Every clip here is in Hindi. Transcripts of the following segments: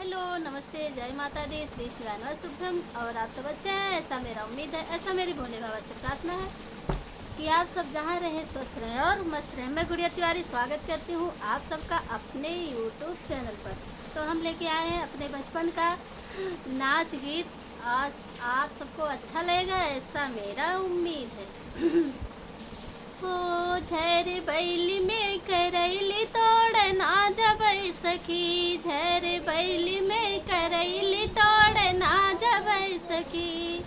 हेलो, नमस्ते, जय माता दी, श्री शिवाय शुभम। और आप सब अच्छे हैं, ऐसा मेरा उम्मीद है, ऐसा मेरी भोले बाबा से प्रार्थना है कि आप सब जहाँ रहें स्वस्थ रहें और मस्त रहें। मैं गुड़िया तिवारी स्वागत करती हूँ आप सबका अपने यूट्यूब चैनल पर। तो हम लेके आए हैं अपने बचपन का नाच गीत। आज आप सबको अच्छा लगेगा, ऐसा मेरा उम्मीद है। हो झर बैली में करैली तोड़ ना जबै सखी, झर बैली में करैली तोड़ ना जबै सखी,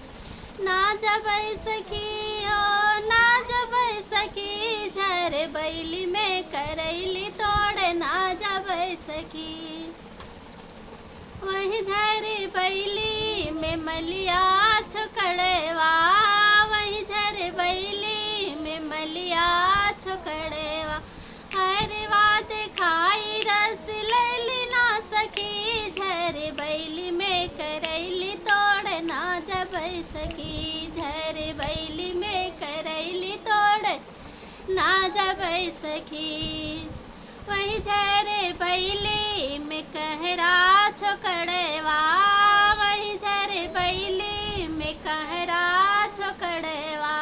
ना जबै सखी ओ ना जबै सखी, झर बैली में करैली तोड़ ना जबै सखी। वही झर बैली में मलिया छकड़वा, वही झर बैली में मलिया छकड़वा, हरवा दिखाई रस लैली ना सखी, झर बैली में करैली तोड़ ना जबै सखी, झर बैली में करैली तोड़ ना जबै सखी। वही झर बैली में कहरा छोकड़वा, वही झर बैली में कहरा छोकड़वा,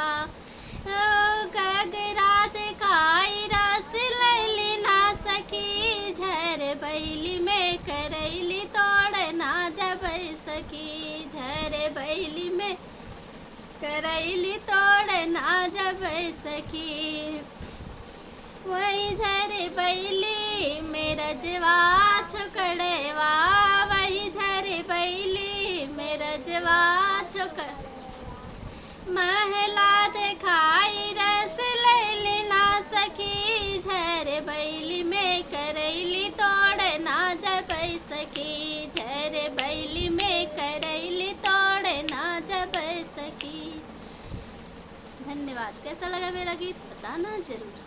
गगरा दिखाई रस लैली ना सखी, झर बैली में करैली तोड़ ना जबै सखी, झर बैली में करैली तोड़ ना जबै सखी। वही झर बैली में रजवा छकड़वा, वही झर बैली में रजवा छकड़, महला दिखाई रस लैली ना सखी, झर बैली में करैली तोड़ ना जबै सखी, झर बैली में करैली तोड़ ना जबै सखी। धन्यवाद। कैसा लगा मेरा गीत बताना जरूर।